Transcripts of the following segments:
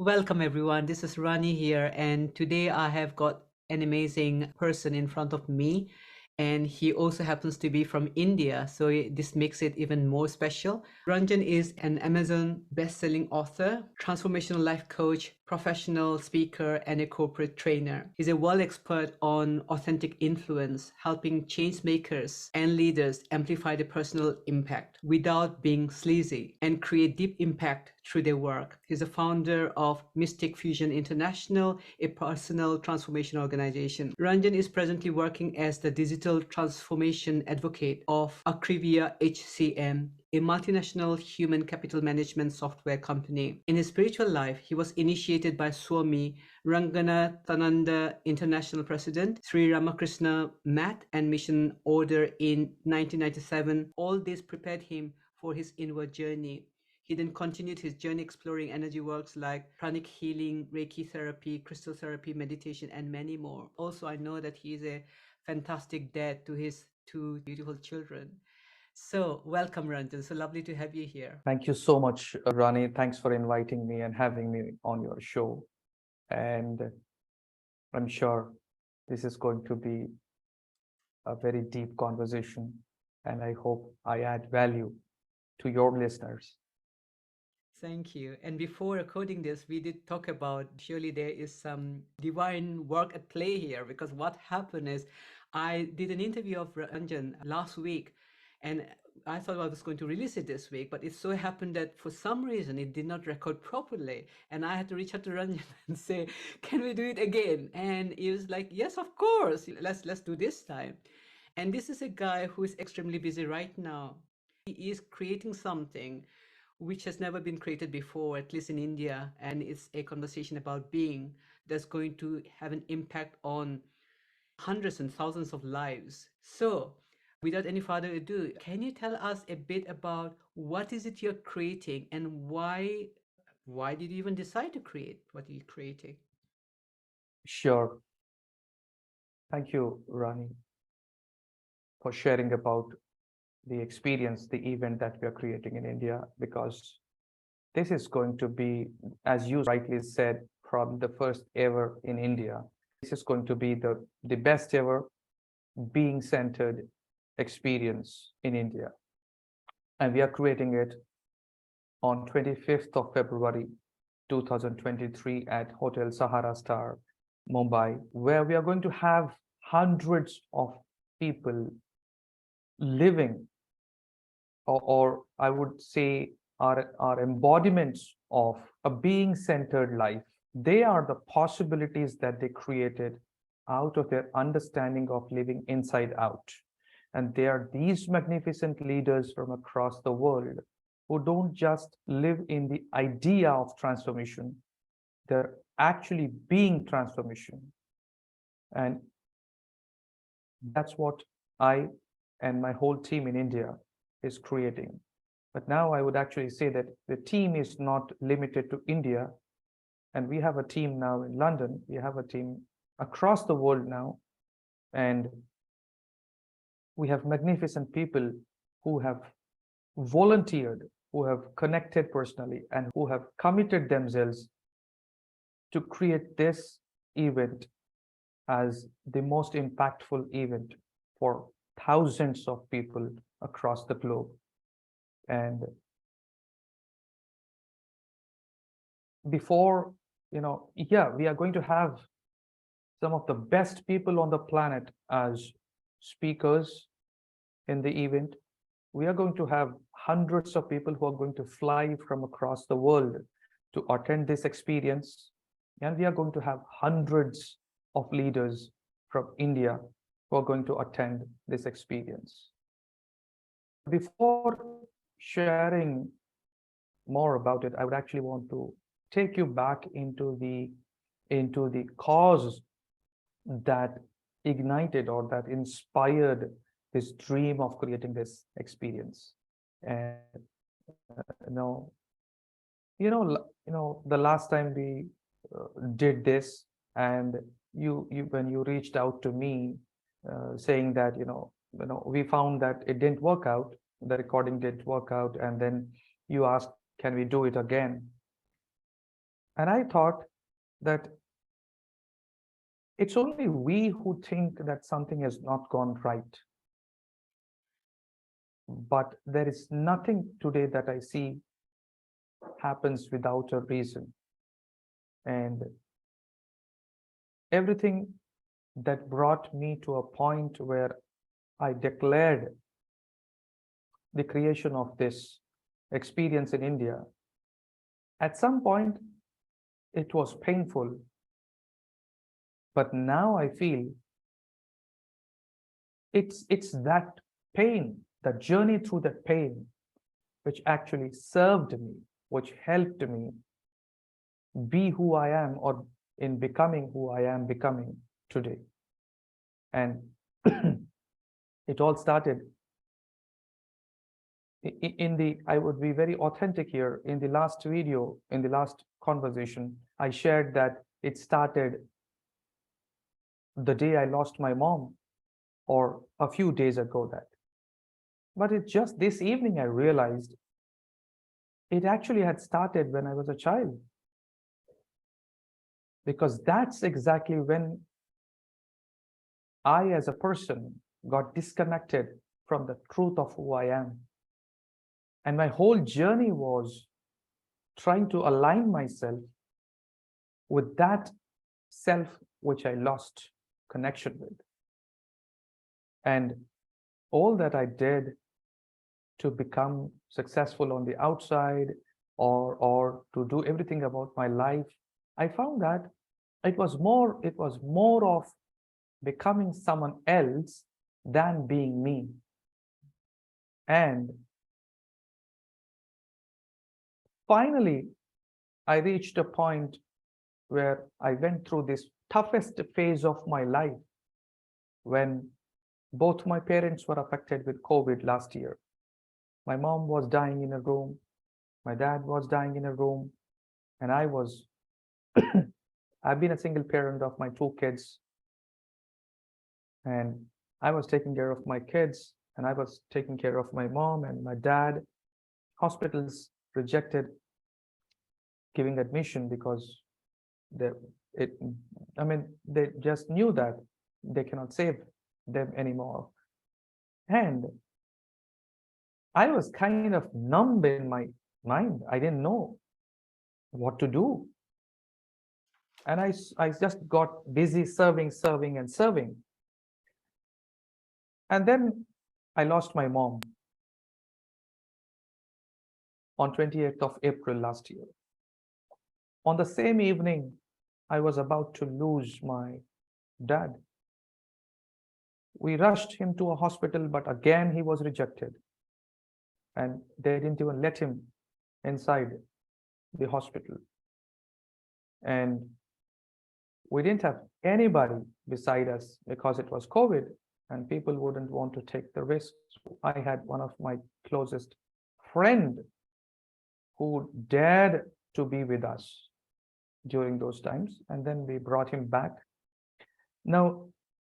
Welcome everyone. This is Rani here, and today I have got an amazing person in front of me, and he also happens to be from India, so this makes it even more special. Ranjan is an Amazon best-selling author, transformational life coach, professional speaker, and a corporate trainer. He's a world expert on authentic influence, helping change makers and leaders amplify their personal impact without being sleazy and create deep impact through their work. He's the founder of Mysticfusion International, a personal transformation organization. Ranjan is presently working as the digital transformation advocate of Akrivia HCM, a multinational human capital management software company. In his spiritual life, he was initiated by Swami Ranganathananda International President, Sri Ramakrishna Math and Mission Order in 1997. All this prepared him for his inward journey. He then continued his journey exploring energy works like pranic healing, Reiki therapy, crystal therapy, meditation, and many more. Also, I know that he is a fantastic dad to his two beautiful children. So, welcome, Ranjan. So lovely to have you here. Thank you so much, Rani. Thanks for inviting me and having me on your show. And I'm sure this is going to be a very deep conversation. And I hope I add value to your listeners. Thank you. And before recording this, we did talk about surely there is some divine work at play here, because what happened is I did an interview of Ranjan last week, and I thought I was going to release it this week, but it so happened that for some reason it did not record properly, and I had to reach out to Ranjan and say, "Can we do it again?" And he was like, "Yes, of course. Let's do this time." And this is a guy who is extremely busy right now. He is creating something which has never been created before, at least in India, and it's a conversation about being that's going to have an impact on hundreds and thousands of lives. So, without any further ado, can you tell us a bit about what is it you're creating and why did you even decide to create what you're creating? Sure. Thank you, Rani, for sharing about the experience, the event that we are creating in India, because this is going to be, as you rightly said, probably the first ever in India. This is going to be the best ever being centered experience in India. And we are creating it on 25th of February 2023 at Hotel Sahara Star, Mumbai, where we are going to have hundreds of people living, or I would say are embodiments of a being centered life. They are the possibilities that they created out of their understanding of living inside out. And they are these magnificent leaders from across the world who don't just live in the idea of transformation, they're actually being transformation. And that's what I and my whole team in India is creating. But now I would actually say that the team is not limited to India. And we have a team now in London. We have a team across the world now. And we have magnificent people who have volunteered, who have connected personally, and who have committed themselves to create this event as the most impactful event for thousands of people across the globe. And before, yeah, we are going to have some of the best people on the planet as speakers in the event. We are going to have hundreds of people who are going to fly from across the world to attend this experience. And we are going to have hundreds of leaders from India who are going to attend this experience. Before sharing more about it, I would actually want to take you back into the cause that ignited or that inspired this dream of creating this experience. And the last time we did this, and you when you reached out to me saying that we found that it didn't work out, the recording didn't work out, and then you asked, can we do it again? And I thought that it's only we who think that something has not gone right. But there is nothing today that I see happens without a reason. And everything that brought me to a point where I declared the creation of this experience in India, at some point it was painful, but now I feel it's that pain, the journey through that pain, which actually served me, which helped me be who I am, or in becoming who I am becoming today. And it all started in the, I would be very authentic here. In the last video, in the last conversation, I shared that it started the day I lost my mom, or a few days ago that. But it's just this evening I realized it actually had started when I was a child. Because that's exactly when I, as a person, got disconnected from the truth of who I am. And my whole journey was trying to align myself with that self which I lost connection with. And all that I did to become successful on the outside, or to do everything about my life, I found that it was more of becoming someone else than being me. And finally, I reached a point where I went through this toughest phase of my life, when both my parents were affected with COVID last year. My mom was dying in a room, my dad was dying in a room, and I've been a single parent of my two kids, and I was taking care of my kids, and I was taking care of my mom and my dad. Hospitals rejected giving admission because they, it, I mean, they just knew that they cannot save them anymore. And I was kind of numb in my mind. I didn't know what to do. And I just got busy serving, and serving. And then I lost my mom on 28th of April last year. On the same evening, I was about to lose my dad. We rushed him to a hospital, but again he was rejected. And they didn't even let him inside the hospital. And we didn't have anybody beside us because it was COVID and people wouldn't want to take the risk. I had one of my closest friend who dared to be with us during those times, and then we brought him back. Now,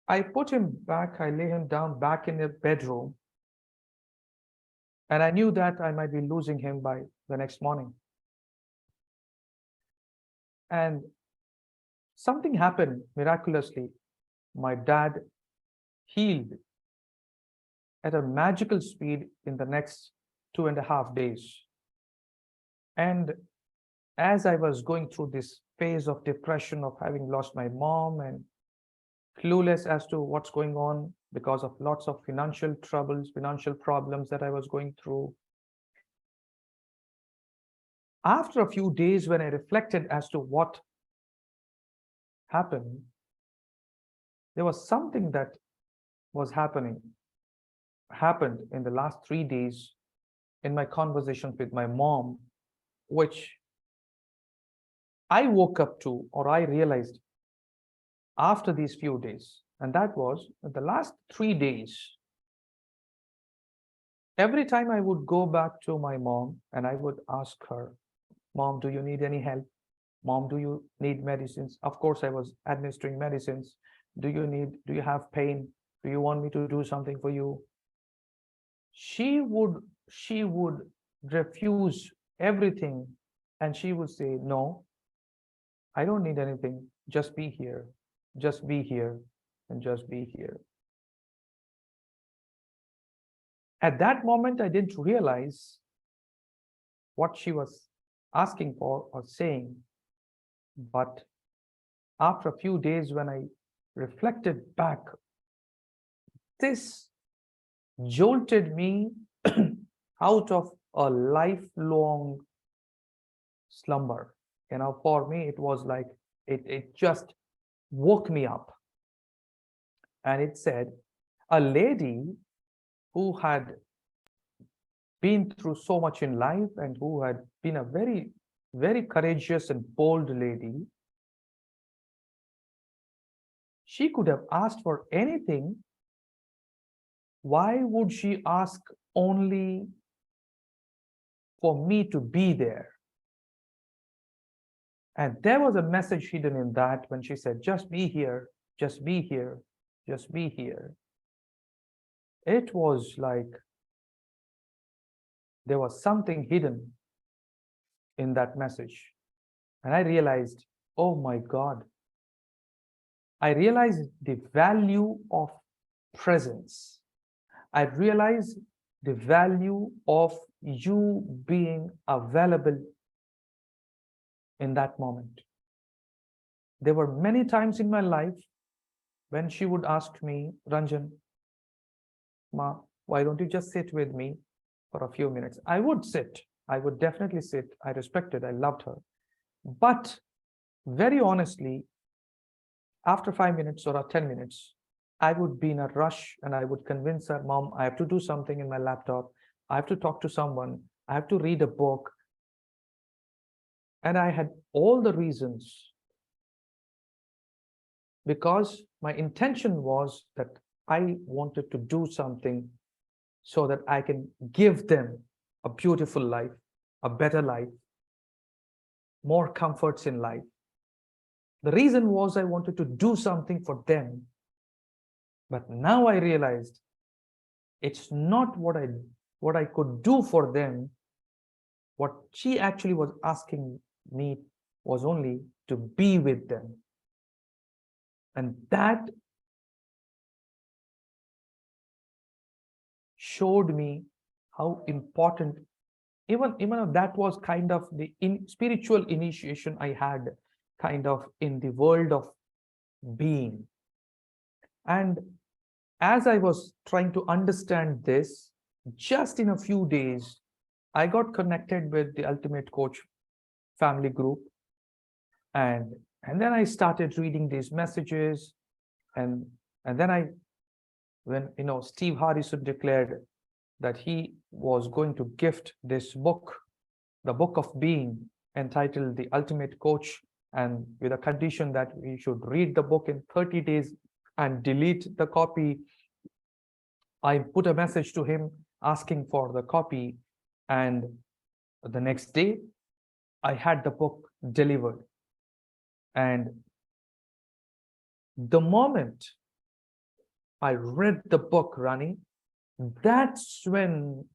I put him back, I lay him down back in the bedroom, and I knew that I might be losing him by the next morning. And something happened miraculously. My dad healed at a magical speed in the next 2.5 days. And as I was going through this phase of depression of having lost my mom and clueless as to what's going on because of lots of financial troubles, financial problems that I was going through, after a few days when I reflected as to what happened, there was something that was happened in the last 3 days in my conversations with my mom, which I woke up to, or I realized after these few days. And that was the last 3 days. Every time I would go back to my mom and I would ask her, Mom, do you need any help? Mom, do you need medicines? Of course, I was administering medicines. Do you have pain? Do you want me to do something for you? She would refuse everything, and she would say, no, I don't need anything. Just be here. Just be here and just be here. At that moment, I didn't realize what she was asking for or saying. But after a few days, when I reflected back, this jolted me out of a lifelong slumber. For me, it was like it just woke me up. And it said, a lady who had been through so much in life and who had been a very, very courageous and bold lady, she could have asked for anything. Why would she ask only for me to be there? And there was a message hidden in that when she said, just be here, just be here, just be here. It was like there was something hidden in that message. And I realized, oh my God, I realized the value of presence. I realized the value of you being available in that moment. There were many times in my life when she would ask me, Ranjan, Ma, why don't you just sit with me for a few minutes? I would sit. I would definitely sit. I respected, I loved her. But very honestly, after 5 minutes or 10 minutes, I would be in a rush and I would convince her, Mom, I have to do something in my laptop. I have to talk to someone. I have to read a book. And I had all the reasons because my intention was that I wanted to do something so that I can give them a beautiful life, a better life, more comforts in life. The reason was I wanted to do something for them. But now I realized it's not what I could do for them. What she actually was asking me was only to be with them. And that showed me how important, even if that was kind of the spiritual initiation I had kind of in the world of being. And as I was trying to understand this, just in a few days, I got connected with the Ultimate Coach family group. And then I started reading these messages. And then when Steve Hardison declared that he was going to gift this book, the book of being, entitled The Ultimate Coach, and with a condition that we should read the book in 30 days and delete the copy, I put a message to him asking for the copy. And the next day, I had the book delivered. And the moment I read the book, Rani, that's when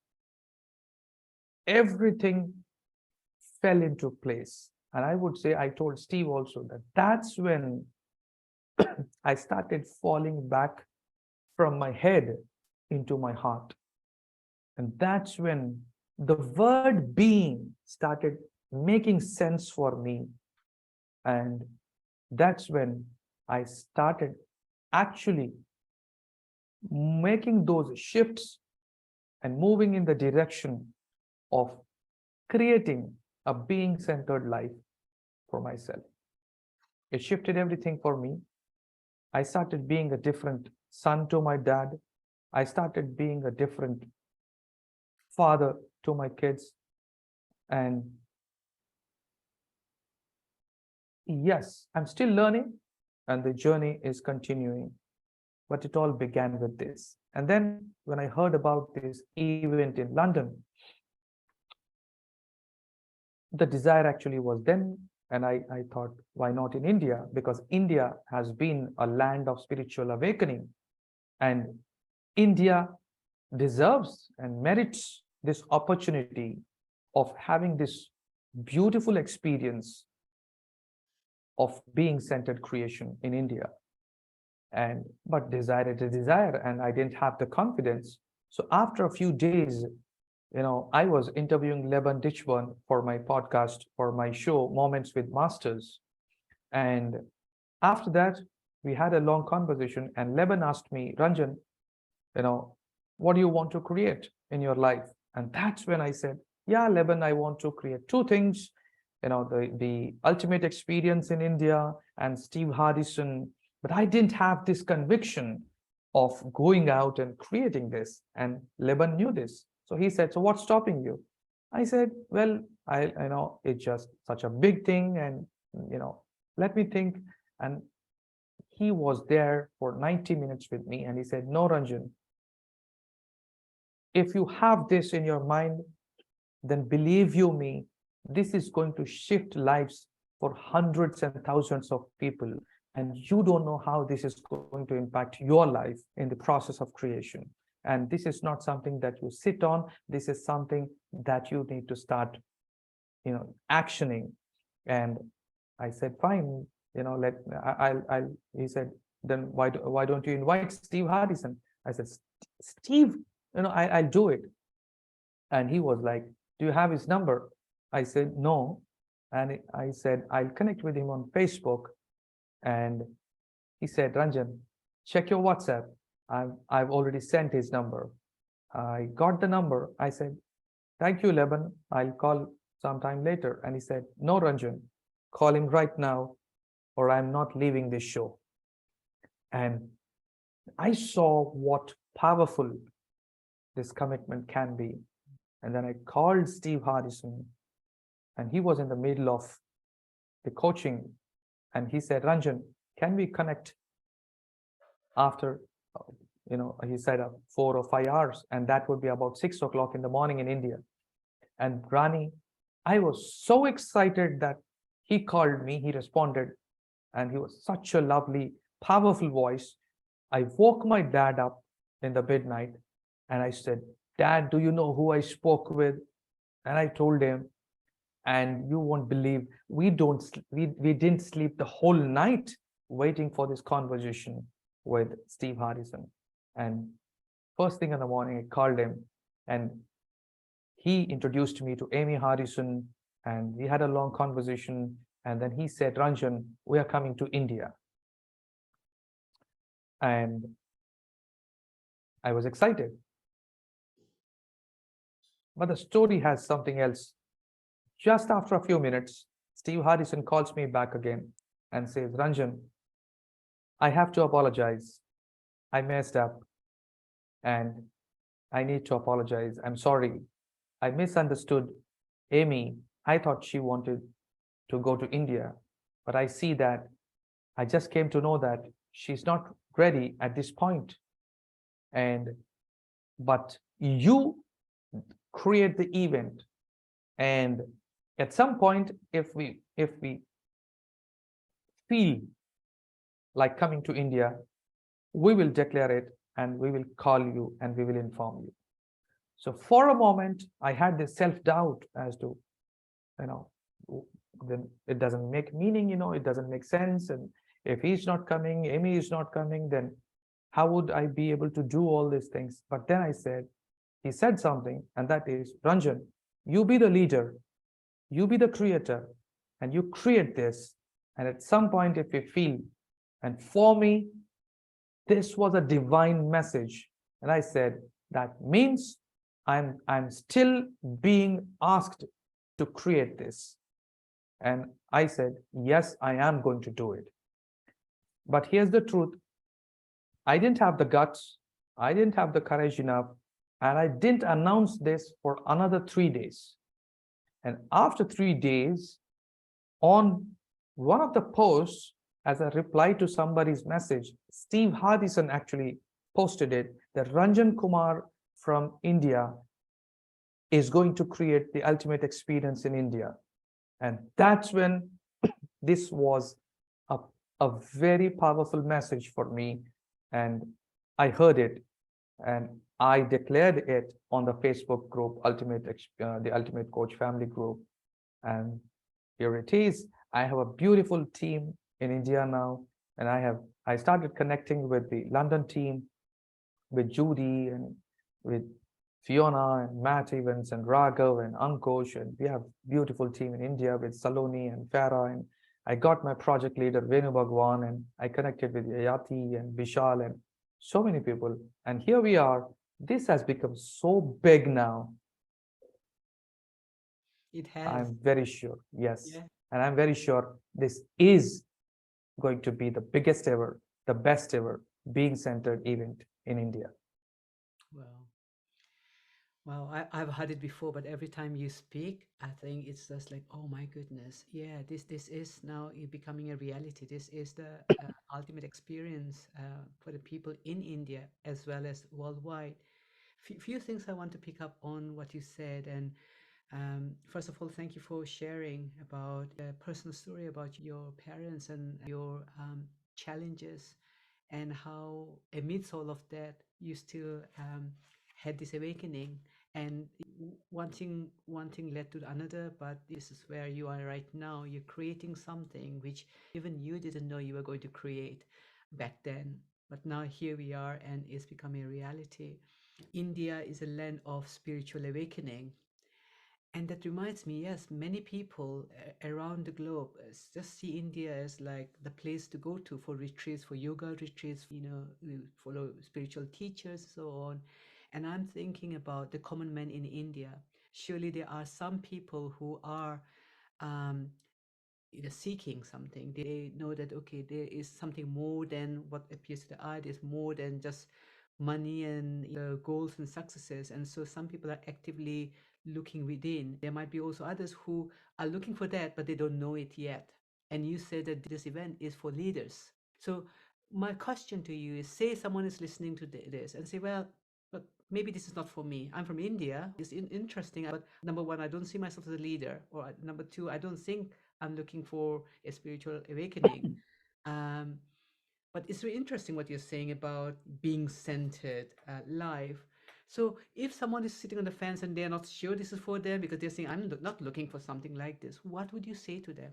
everything fell into place. And I would say, I told Steve also that that's when I started falling back from my head into my heart. And that's when the word being started making sense for me. And that's when I started actually making those shifts and moving in the direction of creating a being-centered life for myself. It shifted everything for me. I started being a different son to my dad. I started being a different father to my kids. And yes, I'm still learning and the journey is continuing. But it all began with this. And then when I heard about this event in London, the desire actually was then, and I thought, why not in India? Because India has been a land of spiritual awakening, and India deserves and merits this opportunity of having this beautiful experience of being centered creation in India. And but desire is a desire, and I didn't have the confidence. So after a few days, I was interviewing Leban Ditchburn for my podcast, for my show, Moments with Masters. And after that, we had a long conversation, and Leban asked me, Ranjan, what do you want to create in your life? And that's when I said, yeah, Leban, I want to create two things, the ultimate experience in India and Steve Hardison. But I didn't have this conviction of going out and creating this. And Leban knew this. So he said, so what's stopping you? I said, well, I know it's just such a big thing. And, let me think. And he was there for 90 minutes with me. And he said, no, Ranjan, if you have this in your mind, then believe you me, this is going to shift lives for hundreds and thousands of people. And you don't know how this is going to impact your life in the process of creation. And this is not something that you sit on. This is something that you need to start, actioning. And I said, fine, he said, then why don't you invite Steve Hardison? I said, Steve, I'll do it. And he was like, do you have his number? I said, no. And I said, I'll connect with him on Facebook. And he said, Ranjan, check your WhatsApp. I've already sent his number. I got the number. I said, thank you, Leban. I'll call sometime later. And he said, no, Ranjan, call him right now, or I'm not leaving this show. And I saw what powerful this commitment can be. And then I called Steve Hardison, and he was in the middle of the coaching. And he said, Ranjan, can we connect after, he said 4 or 5 hours, and that would be about 6 o'clock in the morning in India. And Rani, I was so excited that he called me, he responded, and he was such a lovely, powerful voice. I woke my dad up in the midnight, and I said, Dad, do you know who I spoke with? And I told him, and you won't believe, we didn't sleep the whole night waiting for this conversation with Steve Hardison. And first thing in the morning, I called him, and he introduced me to Amy Hardison, and we had a long conversation. And then he said, Ranjan, we are coming to India. And I was excited. But the story has something else. Just after a few minutes, Steve Hardison calls me back again and says, Ranjan, I have to apologize. I messed up and I need to apologize. I'm sorry. I misunderstood Amy. I thought she wanted to go to India, but I see that I just came to know that she's not ready at this point. But you create the event, and at some point, if we feel like coming to India, we will declare it, and we will call you, and we will inform you. So for a moment, I had this self-doubt as to, then it doesn't make meaning, it doesn't make sense. And if he's not coming, Amy is not coming, then how would I be able to do all these things? But then he said something, and that is, Ranjan, you be the leader, you be the creator, and you create this. And at some point, if you feel, and for me, this was a divine message. And I said, that means I'm still being asked to create this. And I said, yes, I am going to do it. But here's the truth. I didn't have the guts. I didn't have the courage enough. And I didn't announce this for another 3 days. And after 3 days, on one of the posts, as a reply to somebody's message, Steve Hardison actually posted it, that Ranjan Kumar from India is going to create the ultimate experience in India. And that's when this was a very powerful message for me. And I heard it, and I declared it on the Facebook group, the Ultimate Coach Family Group. And here it is. I have a beautiful team in India now, and I started connecting with the London team, with Judy and with Fiona and Matt Evans and Raghav and Ankush, and we have beautiful team in India with Saloni and Farah, and I got my project leader Venu Bhagwan, and I connected with Yayati and Vishal and so many people, and here we are. This has become so big now. It has. I'm very sure, yes, Yeah. and I'm very sure this is going to be the biggest ever, the best ever being centered event in India. Well, well, I've heard it before, but every time you speak, I think it's just like, oh my goodness, yeah, this is now becoming a reality. This is the ultimate experience for the people in India as well as worldwide. Few things I want to pick up on what you said, and first of all, thank you for sharing about a personal story about your parents and your challenges, and how amidst all of that you still had this awakening, and one thing led to another, but this is where you are right now. You're creating something which even you didn't know you were going to create back then, but now here we are and it's becoming a reality. India is a land of spiritual awakening. And that reminds me, yes, many people around the globe just see India as like the place to go to for retreats, for yoga retreats, we follow spiritual teachers, so on. And I'm thinking about the common man in India. Surely there are some people who are um, seeking something. They know that, okay, there is something more than what appears to the eye. There's more than just money and goals and successes. And so some people are actively looking within. There might be also others who are looking for that, but they don't know it yet. And you said that this event is for leaders. So my question to you is, say someone is listening to this and say, well, but maybe this is not for me. I'm from India. It's interesting, but number one, I don't see myself as a leader. Or number two, I don't think I'm looking for a spiritual awakening. Um, but it's really interesting what you're saying about being centered life. So if someone is sitting on the fence and they're not sure this is for them because they're saying, I'm not looking for something like this, what would you say to them?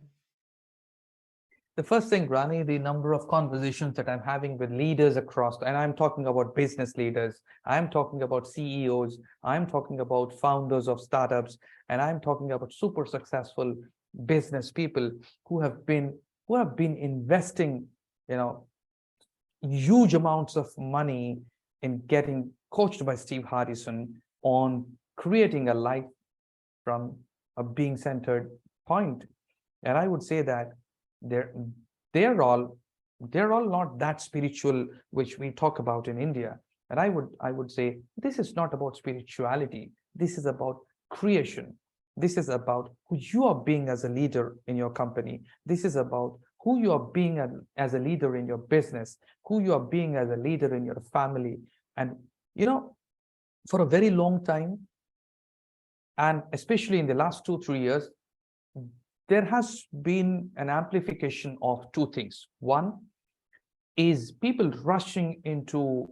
The first thing, Rani, the number of conversations that I'm having with leaders across, and I'm talking about business leaders, I'm talking about CEOs, I'm talking about founders of startups, and I'm talking about super successful business people who have been investing, you know, huge amounts of money in getting coached by Steve Hardison on creating a life from a being centered point. And I would say that they're they're all they're all not that spiritual, which we talk about in India. And I would say this is not about spirituality. This is about creation. This is about who you are being as a leader in your company. This is about who you are being as a leader in your business, who you are being as a leader in your family. And you know, for a very long time, and especially in the last 2 3 years, there has been an amplification of two things. One is people rushing into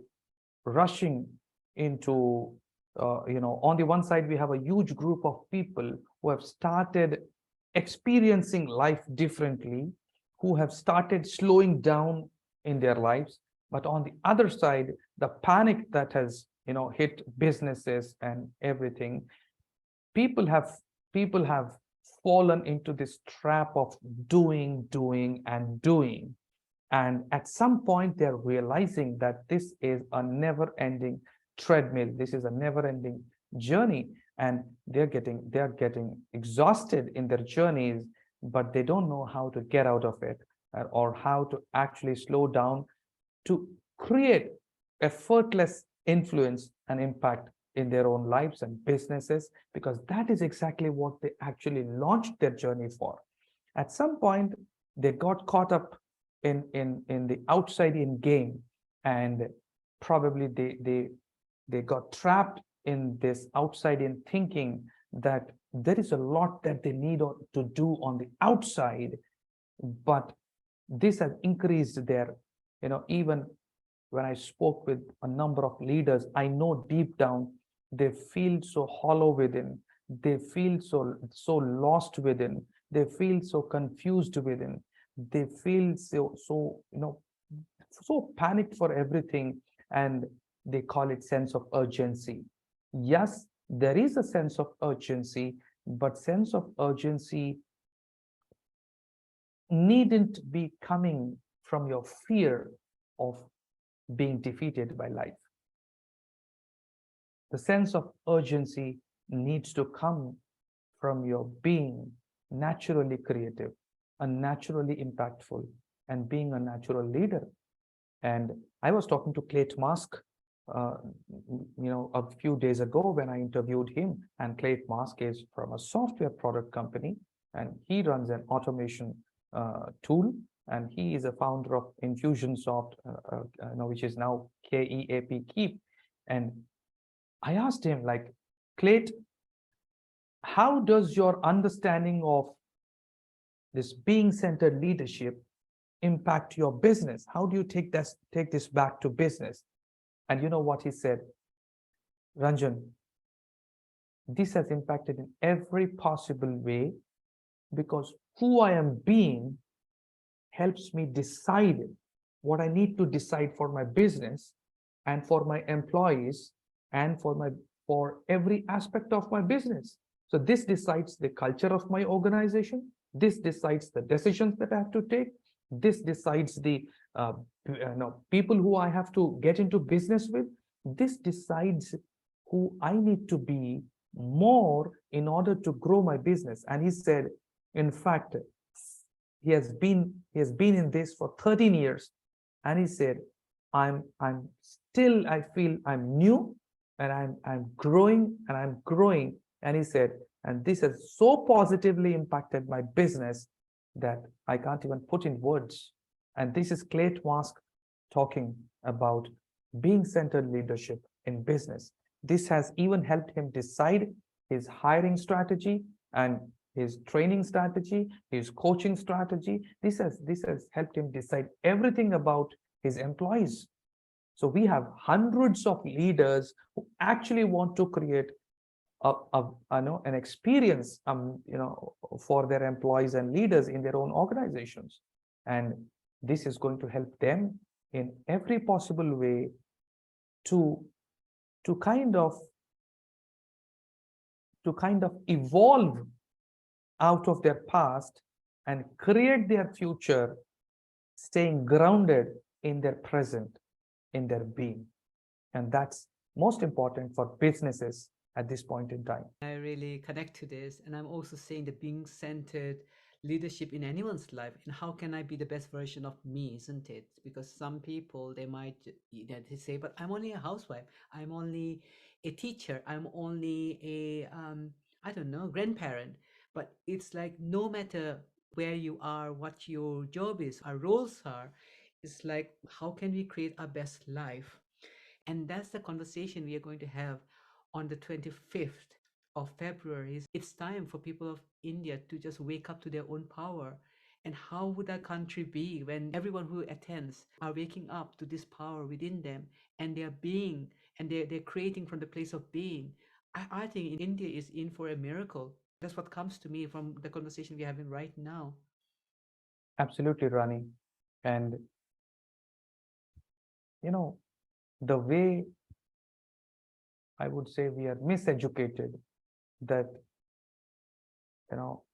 on the one side we have a huge group of people who have started experiencing life differently, who have started slowing down in their lives. But on the other side, the panic that has hit businesses and everything, people have people have fallen into this trap of doing and doing. And at some point they're realizing that this is a never ending treadmill, this is a never ending journey, and they're getting exhausted in their journeys, but they don't know how to get out of it, or how to actually slow down to create effortless influence and impact in their own lives and businesses, because that is exactly what they actually launched their journey for. At some point they got caught up in the outside in game, and probably they got trapped in this outside in thinking that there is a lot that they need to do on the outside. But this has increased their, even when I spoke with a number of leaders, I know deep down they feel so hollow within, they feel so lost within, They feel so confused within. They feel so so panicked for everything, and they call it sense of urgency. Yes, there is a sense of urgency, but sense of urgency needn't be coming from your fear of being defeated by life. The sense of urgency needs to come from your being naturally creative and naturally impactful and being a natural leader. And I was talking to Clayt Mask, a few days ago when I interviewed him. And Clayt Mask is from a software product company, and he runs an automation tool. And he is a founder of Infusionsoft, which is now KEAP, Keep. And I asked him, like, Clayt, how does your understanding of this being-centered leadership impact your business? How do you take this back to business? And you know what he said? Ranjan, this has impacted in every possible way, because who I am being helps me decide what I need to decide for my business and for my employees and for every aspect of my business. So this decides the culture of my organization. This decides the decisions that I have to take. This decides the people who I have to get into business with. This decides who I need to be more in order to grow my business. And he said, in fact, he has been in this for 13 years, and he said, I'm still, I feel I'm new, and I'm growing and I'm growing. And he said, and this has so positively impacted my business that I can't even put in words. And this is Clayt Mask talking about being centered leadership in business. This has even helped him decide his hiring strategy and his training strategy, his coaching strategy. This has helped him decide everything about his employees. So we have hundreds of leaders who actually want to create an experience for their employees and leaders in their own organizations. And this is going to help them in every possible way to to kind of evolve out of their past and create their future, staying grounded in their present, in their being. And that's most important for businesses at this point in time. I really connect to this, and I'm also saying that being centered leadership in anyone's life, and how can I be the best version of me, isn't it? Because some people, they might they say, but I'm only a housewife, I'm only a teacher, I'm only a I don't know, grandparent. But it's like, no matter where you are, what your job is, our roles are, it's like, how can we create our best life? And that's the conversation we are going to have on the 25th of February. It's time for people of India to just wake up to their own power. And how would our country be when everyone who attends are waking up to this power within them, and they're being, and they're creating from the place of being? I think India is in for a miracle. That's what comes to me from the conversation we're having right now. Absolutely, Rani. And the way I would say we are miseducated, that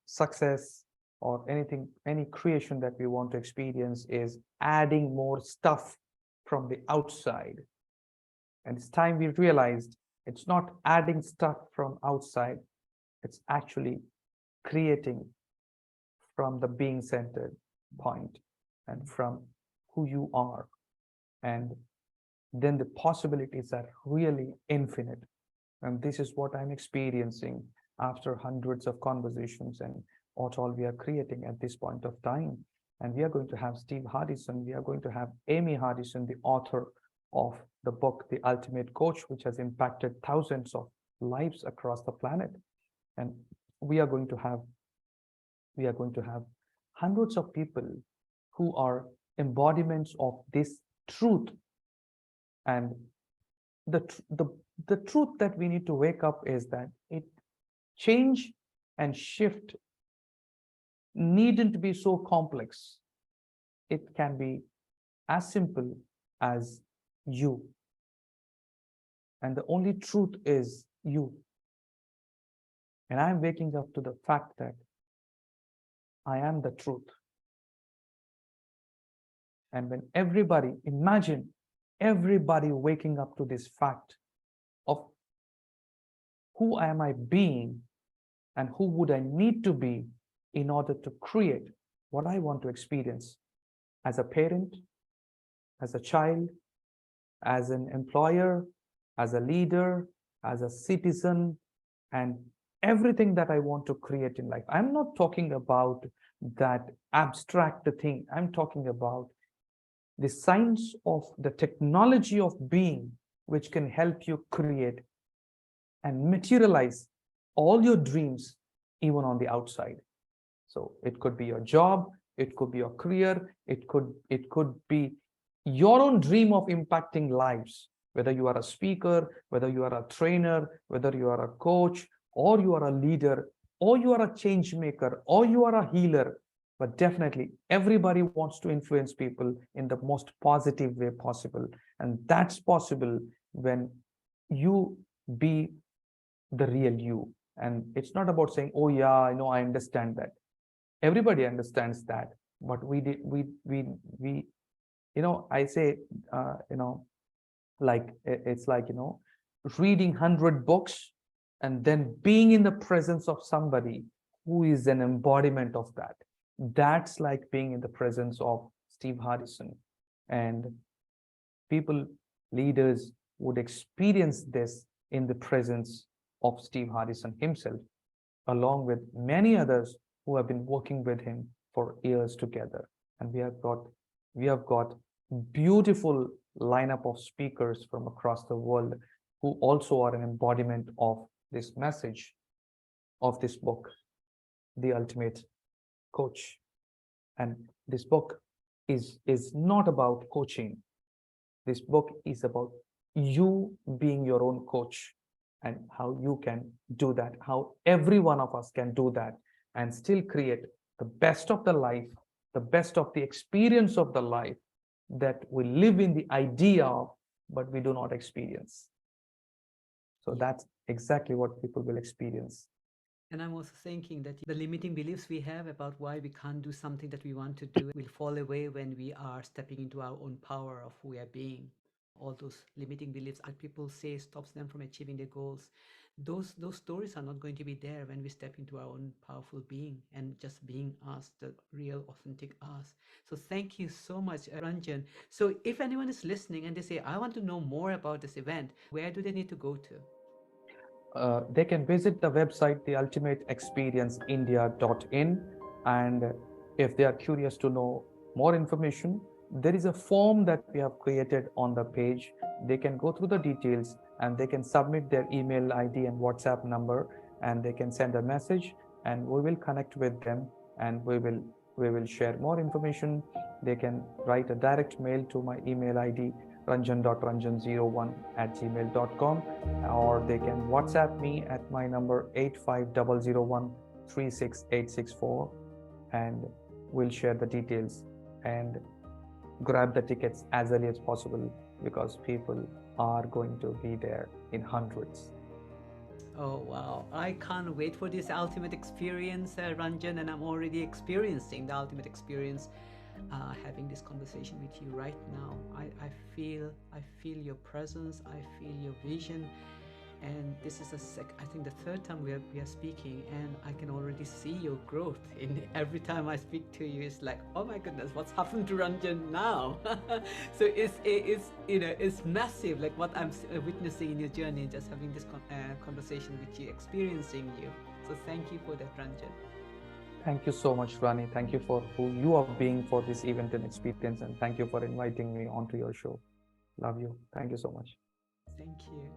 success or anything, any creation that we want to experience is adding more stuff from the outside. And it's time we realized it's not adding stuff from outside, it's actually creating from the being centered point and from who you are. And then the possibilities are really infinite. And this is what I'm experiencing after hundreds of conversations and what all we are creating at this point of time. And we are going to have Steve Hardison, we are going to have Amy Hardison, the author of the book, The Ultimate Coach, which has impacted thousands of lives across the planet. And we are going to have hundreds of people who are embodiments of this truth. And the truth that we need to wake up is that change and shift needn't be so complex. It can be as simple as you. And the only truth is you. And I'm waking up to the fact that I am the truth. And when everybody, imagine everybody waking up to this fact of who am I being and who would I need to be in order to create what I want to experience as a parent, as a child, as an employer, as a leader, as a citizen, and everything that I want to create in life. I'm not talking about that abstract thing. I'm talking about the science of the technology of being, which can help you create and materialize all your dreams, even on the outside. So it could be your job, it could be your career, it could be your own dream of impacting lives, whether you are a speaker, whether you are a trainer, whether you are a coach, or you are a leader, or you are a change maker, or you are a healer. But definitely everybody wants to influence people in the most positive way possible. And that's possible when you be the real you. And it's not about saying, oh yeah, I know, I understand that. Everybody understands that. But we I say, like it's like, reading 100 books and then being in the presence of somebody who is an embodiment of that. That's like being in the presence of Steve Hardison. And people, leaders would experience this in the presence of Steve Hardison himself, along with many others who have been working with him for years together. And we have got beautiful lineup of speakers from across the world who also are an embodiment of this message of this book, The Ultimate Coach. And this book is not about coaching. This book is about you being your own coach and how you can do that, how every one of us can do that and still create the best of the life, the best of the experience of the life that we live in the idea of, but we do not experience. So that's exactly what people will experience. And I'm also thinking that the limiting beliefs we have about why we can't do something that we want to do will fall away when we are stepping into our own power of who we are being. All those limiting beliefs that people say stops them from achieving their goals. Those stories are not going to be there when we step into our own powerful being and just being us, the real authentic us. So thank you so much, Ranjan. So if anyone is listening and they say, I want to know more about this event, where do they need to go to? They can visit the website theultimateexperienceindia.in, and if they are curious to know more information, there is a form that we have created on the page. They can go through the details and they can submit their email ID and WhatsApp number, and they can send a message and we will connect with them, and we will share more information. They can write a direct mail to my email ID ranjan.ranjan01@gmail.com, or they can WhatsApp me at my number 85001 and we'll share the details and grab the tickets as early as possible, because people are going to be there in hundreds. Oh wow, I can't wait for this ultimate experience, Ranjan, and I'm already experiencing the ultimate experience having this conversation with you right now. I feel your presence, I feel your vision, and this is I think the third time we are speaking, and I can already see your growth in every time I speak to you. It's like, oh my goodness, what's happened to Ranjan now? So it's massive, like what I'm witnessing in your journey, just having this conversation with you, experiencing you. So thank you for that, Ranjan. Thank you so much, Rani. Thank you for who you are being for this event and experience, and thank you for inviting me onto your show. Love you. Thank you so much. Thank you.